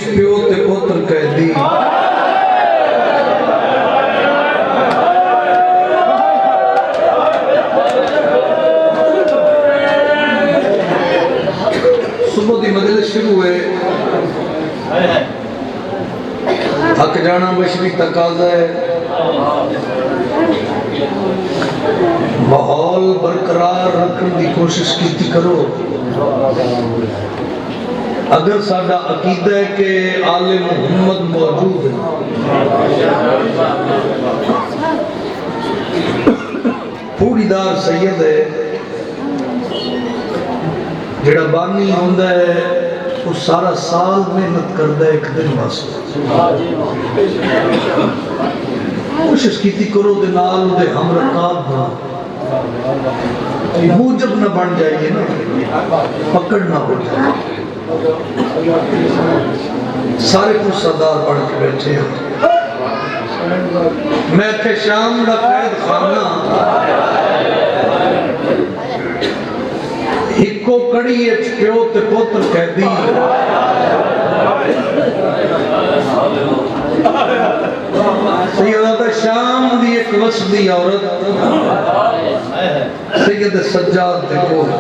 प्यो ते पुत्र कैदी सुबह की मजलिस शुरू हुए थक जाना बशरी तकाजा है माहौल बरकरार रखने की कोशिश की करो। अगर साडा अकीदा है कि आले मुहम्मद मौजूद है फूड़ीदार सैयद है जेड़ा बानी होंदा है वो सारा साल मेहनत करता है एक दिन वास्ते कोशिश की करो दे नाल दे हम रकाब बना मूजब न बन जाइए ना पकड़ ना हो जाए सारे कुछ सरदार बन के बैठे हैं। मैं थे शाम का कैद खाना हिको कड़ी प्यो ते पुत्र कैदी सैयद शाम दी एक वसदी औरत सैयद सज्जाद दे कोल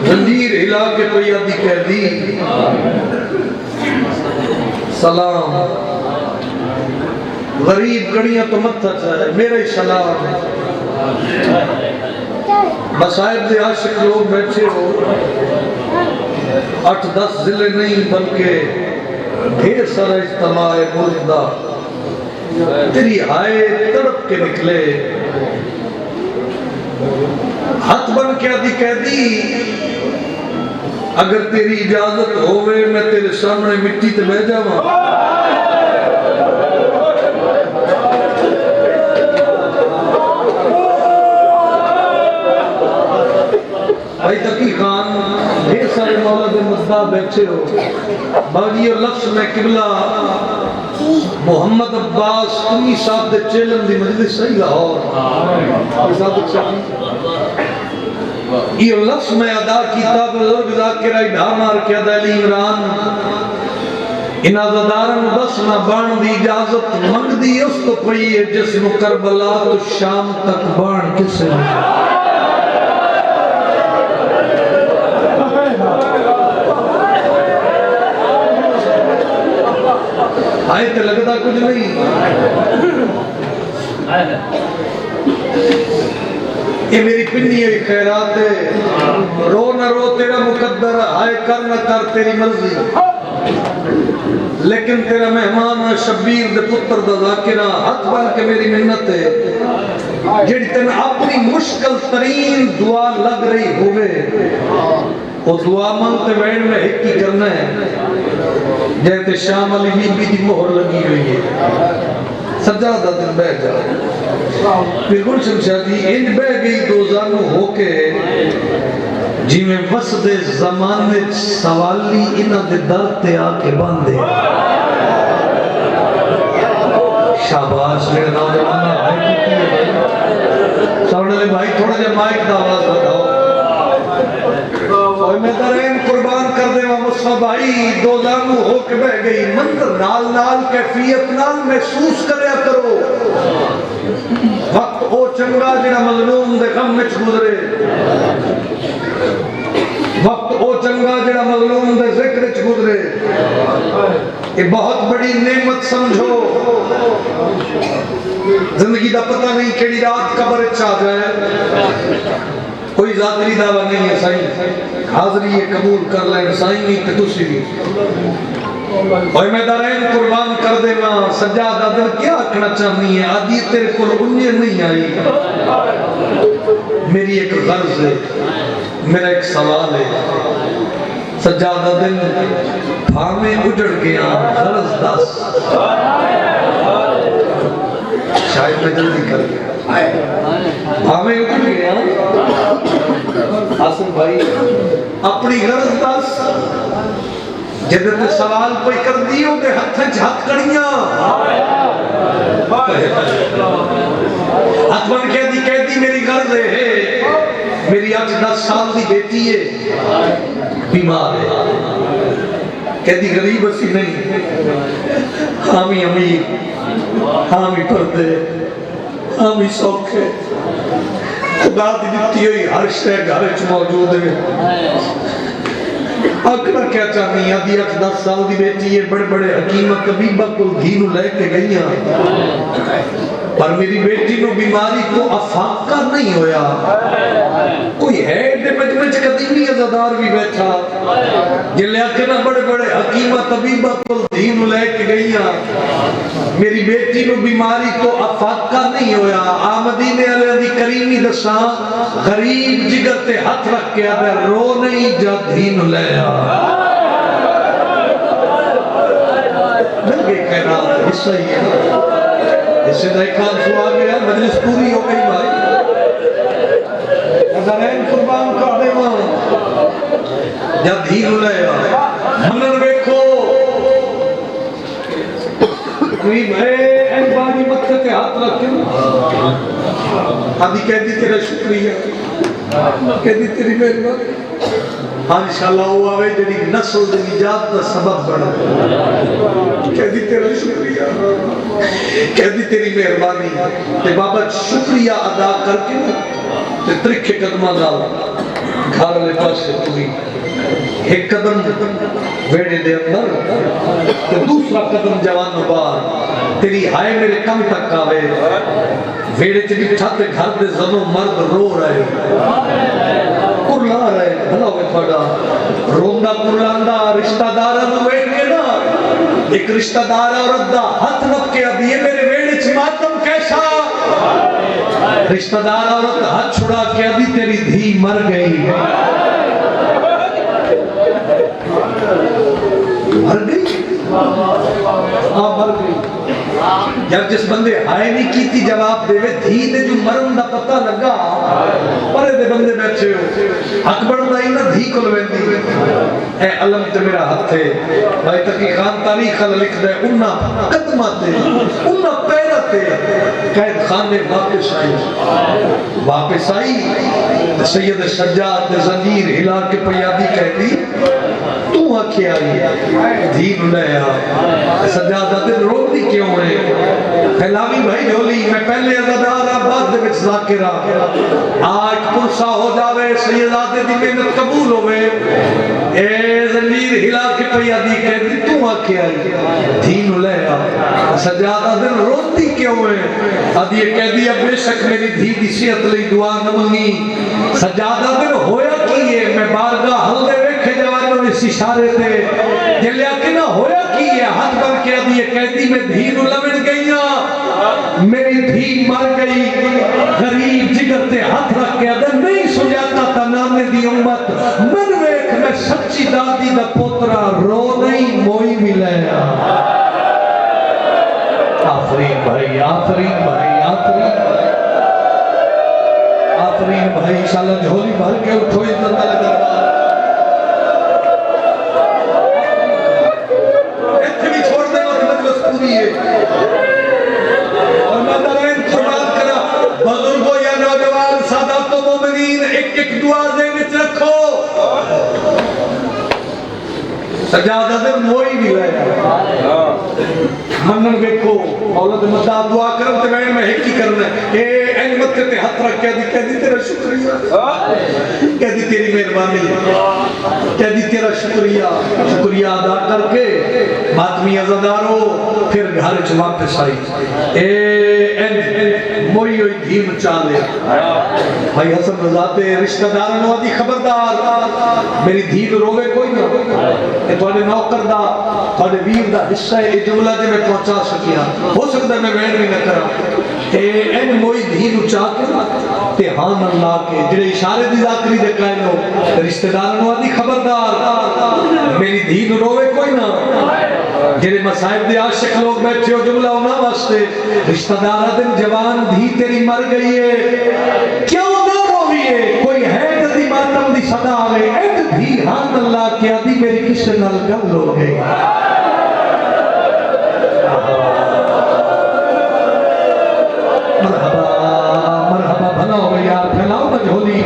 जंजीर हिला के कोई आदि कैदी सलाम गरीब गड़ियां तो मत मेरा ही सलाम मसाइब दे आशिक लोग बैठे हो 8-10 जिले नहीं बल्कि ढेर सारा इज्तिमा है मुल्क तेरी हाय तड़प के निकले हाथ बन के आदि कैदी अगर तेरी इजाजत होवे मैं तेरे सामने मिट्टी ते बह जावा। भाई तकी खान ढेर सारे मौला दे मुद्दा बैठे हो बाजी और लफ्ज में किबला मोहम्मद अब्बास उन्नी साहब दे चेलन दी मजलिस सही लाहौर ये लफ्ज में अदा कीता बुजुर्ग जाकिर इधा मार के अली इमरान इनाज़दारन बस ना बाण दी इजाजत मंगदी उस तो पई है जिस करबला तो शाम तक बाण किसे आए तो लगता कुछ नहीं ये मेरी पिन्नी है खैरात है रो न रो तेरा मुकद्दर आए कर न कर तेरी मर्जी लेकिन तेरा मेहमान शब्बीर दे पुत्र दा ज़ाकिरा हाथ बन के मेरी मिन्नत है जेड़ी तेन अपनी मुश्किल तरीन दुआ लग रही होवे वो दुआ मंगते वैन में एक ही करना है जैसे शाम अली बीबी की मोहर लगी हुई है सज्जादा दिन बह जा फिर गुलशन शाह जी इंज बह गई दो जानू होके जिमें वसदे जमाने सवाली इन्हां दे दर ते आके बंदे शाबाश मेरे नौजवान है सामने भाई थोड़ा जा माइक दा आवाज बताओ और मैं दरेन कुर्बान कर देवा मुस्सा भाई दो जानू होके बह गई मंजर नाल नाल कैफियत नाल महसूस करया करो वक्त ओ चंगा जेड़ा मजलूम दे गम विच गुजरे वक्त ओ चंगा जेड़ा मजलूम दे जिक्र विच गुजरे ये बहुत बड़ी नेमत समझो जिंदगी दा पता नहीं केड़ी रात कब्र विच आ जाए कोई जातरी दावा नहीं है साईं हाजरी ये कबूल कर लें साईं नहीं तो तुसी भी और मैं दरेन कुर्बान कर देना सज्जादा दिल क्या आखना चाहनी है आदि तेरे को उन्हें नहीं आई मेरी एक गर्ज है मेरा एक सवाल है सज्जादा दिल भावे उजड़ गया गर्ज दस शायद मैं जल्दी कर गया भावे उजड़ गया हासिल भाई अपनी गर्ज दस जब ते सवाल कोई कर दियो ते हथ हाथ कड़ियां हाथ बन के दी मेरी गर्ज है मेरी 8-10 साल की बेटी है, बीमार है, कहती गरीब असी नहीं, हम ही अमीर, हम ही पर्दे, हम ही सौखे, खुदा की दी हुई हर शय घर च मौजूद है। आखना क्या चाहनी आदि 8-10 साल की बेटी है, बड़े बड़े हकीम तबीबा को धी लैके गई, पर मेरी बेटी को बीमारी को अफाका नहीं होया। कोई है मजमे च कदीमी अज़ादार भी बैठा जिले आखना बड़े बड़े हकीम तबीबा को धी लैके गई, मेरी बेटी को बीमारी को अफाका नहीं होया। आमदीने वाले दी करीमी दसा, गरीब जिगर ते हाथ रख के आदे रो नहीं जा धी ले आ। मिल गई खैरात, हिस्सा ही है, इससे दायकान सुआ गया, मजलिस पूरी हो गई भाई। नज़रैन कुर्बान कर दे मां जब धी ले आ। मनन देखो कोई भाई एन बानी मत्थे पे हाथ रख के आदि कहती तेरा शुक्रिया, कहती तेरी मेहरबानी। हाँ इंशाअल्लाह वो आवे जेडी नस्ल दी निजात दा सबब बने, कहती तेरा शुक्रिया, कहती तेरी मेहरबानी। ते बाबा शुक्रिया अदा करके ते त्रिखे कदमां नाल घर वाले पासे पूरी एक कदम वेड़े दे अंदर ते दूसरा कदम जवान बाहर, तेरी हाय मेरे कम तक आवे। वेड़े च बिठा ते घर दे जनो मर्द रो रहे, कुरला रहे, भला होवे थोड़ा रोंदा कुरलांदा रिश्तेदारां नूं वेख के ना, एक रिश्तेदार औरत दा हाथ रख के आदी मेरे वेड़े च मातम कैसा। रिश्तेदार औरत हाथ छुड़ा के आदी तेरी धी मर गई, मर गई, हाँ मर गई। जब जिस बंदे हाय नहीं की थी जवाब देवे धी ने जो मरण दा पता लगा, परे दे बंदे बैठे हो हक बनदा ही ना धी कोल वेंदी ए अलम ते मेरा हाथ है। भाई तकी खान तारीख अल लिख दे उन्ना कदमां ते उन्ना पैरां ते कैद खाने वापस आई ते सैयद सज्जाद ते जंजीर हिला के पयादी कहती तू आखे आई धी ले आ। सज्जाद दा रोंदी क्यों है? फैलावी भाई झोली मैं पहले अज़ादार बाद दे विच ज़ाकिरा, आज पुरसा हो जावे सैयदादे दी मेहनत कबूल होवे। ए जंजीर हिला के पयादी कहती तू आखे आई धी ले आ। सज्जाद दा रोंदी क्यों है? अब ये कहदी अब बेशक मेरी धी दी सेहत लई दुआ न मंगी। सज्जाद दा होया की है? मैं बारगाह हल्दे वेखे जवानों इस इशारे ते जलिया कि ना होया की है? हाथ भर के आदि ये कहती मैं धी नु लवण गईया, मेरी धी मर गई। गरीब जिगर ते हाथ रख के आदि नहीं सुजाता ता नाने दी उम्मत मन वेख मैं सच्ची दादी दा पोतरा रो नहीं मोई मिलया। आफरीन भाई, आफरीन भाई, आफरीन भाई, आफरीन भाई। इंशाअल्लाह झोली भर के उठो इज्जत वाला दरबार। इत्थे भी छोड़ दे मजलिस पूरी है और मैं दरैन कुर्बान करा। बुजुर्गों या नौजवान सादातो मोमिनीन एक एक दुआ दे विच रखो। सज्जादा दे मोई भी लाया मनन देखो औलद मदा दुआ करम ते मैं एक ही करना ए एन मत्थे ते हाथ रख के कहदी तेरा शुक्रिया, कहदी तेरी मेहरबानी, कहदी तेरा शुक्रिया। शुक्रिया अदा करके मातमी अज़ादारो फिर घर च वापस आई। ए एन मोई होई धी मचा ले भाई हसन रजा ते रिश्तेदार नु आदी खबरदार मेरी धी नु रोवे कोई ना, ए तोड़े नौकर दा तोड़े वीर दा हिस्सा है। ए जुमला जे मैं पहुंचा सकिया हो सकता मैं वैन भी न करा। ए एन मोई धी नु चा के ते हां अल्लाह के जेड़े इशारे दी जाकरी दे कायम हो रिश्तेदार नु आदी खबरदार मेरी धी नु रोवे कोई ना। जेड़े मसाइब दे आशिक लोग बैठे हो जुमला उना वास्ते रिश्तेदार दिन जवान धी तेरी मर गई है क्यों ना रोविए, कोई है कदी मातम दी सदा आवे एड धी हां अल्लाह के आदी मेरी किसे नाल गल हो गई। मरहबा मरहबा भला हो यार फैलाओ ना झोली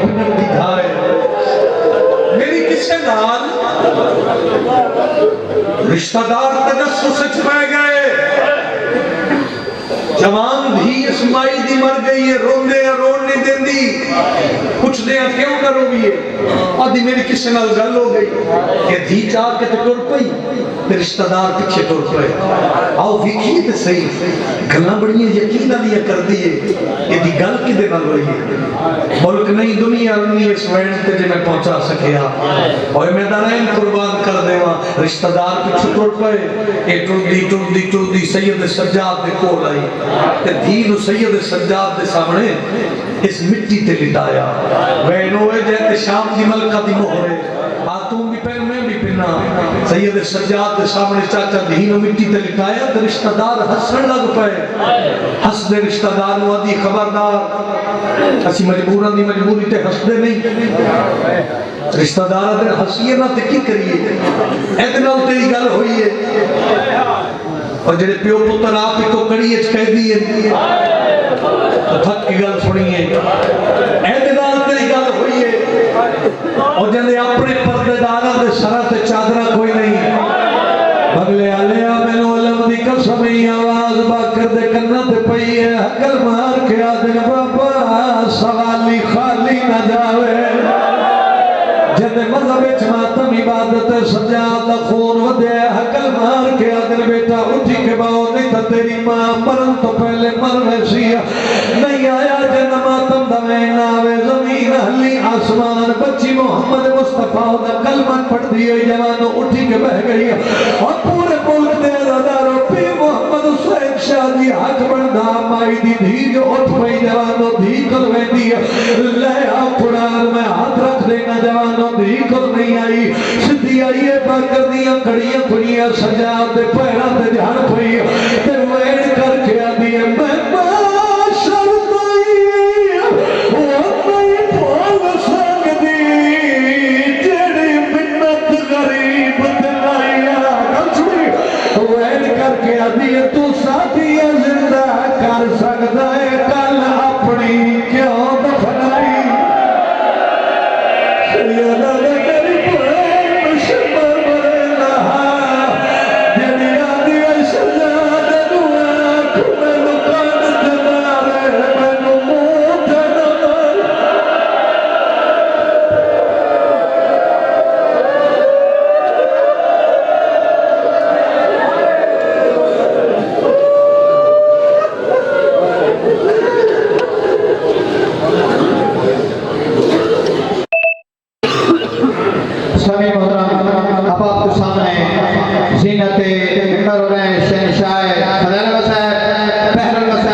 रिश्तेदार तजस्सुस पै गए। जवान धी इस्माई दी मर गई है, रोंदे रोन नहीं देंदी, पुछदे क्यों करोगी है? आदि मेरी किसी नाल गल हो गई कि धी चाह के ते टुर पई ते रिश्तेदार पीछे टुर पे। आओ वेखिए ते सही गल्लां बड़ियां यकीन वालियां करदी है। इहदी गल किदे नाल होई है? मुल्क नहीं दुनिया नहीं इस वैन ते जे मैं पहुंचा सकिया और मैं दारैन कुर्बान कर देवा। रिश्तेदार पीछे टुर पे, ए टुरदी सैयद सज्जाद दे कोल आई ते धी नु सैयद सज्जाद दे सामने इस मिट्टी ते लिटाया। वैन होए जैसे शाम दी मलका दी मोहर है, आ तू भी पहन मैं भी पिना। सैयद सज्जाद दे सामने चाचा धी नु मिट्टी ते लिटाया ते रिश्तेदार हसन लग पे। हसदे रिश्तेदार नु आदी खबरदार असी मजबूरां दी मजबूरी ते हसदे नहीं। रिश्तेदार अगर हसीए ना ते की करिए? एदे नाल तेरी गल होई है और जेडे प्यो पुत्र आप ही तो कड़ी कह दिए तो थक की गल सुनिए। एदे नाल तेरी गल हुई है और जंदे अपने पर्देदारां दे सरां ते चादरा कोई नहीं। बगले आलिया मैनू अलम दी कसम ही आवाज बाकर दे कन्ना ते पई है। हकल मार के आदन बाबा सवाली खाली ना जावे। जद मजहब विच मातम इबादत सज्जाद दा खून वधे। हकल मार के आदन बेटा उठी के बाओ नहीं तो तेरी मां मरन तो पहले मर वैसी नहीं आया। जन मातम दा महीना आवे जमीन हली आसमान बच्ची मोहम्मद मुस्तफा दा कलमा पढ़दी है। जवानों उठी के बह गई और पूरे मुल्क दे अज़ादारों पी मोहम्मद हुसैन शाह दी हक बनदा माई दी धी जो उठ पई। जवानों धी कर वेंदी ले आ कुरान में हाथ रख देना। जवानों धी कर नहीं आई सीधी आई है बाकर दियां कड़ियां कुड़ियां सज्जाद दे पैरां ते ध्यान पई ते वैन करके आदी है मैं बाशर तई ओ नहीं भूल सकदी जेड़ी मिन्नत गरीब ते लाया। गल सुनी वैन करके आदी है तू साथी जिंदा कर सकदा है कल अपनी क्यों दफनाई। सभी मोहतरम अब आपके सामने ज़ीनत-ए-मिंबर और शहंशाह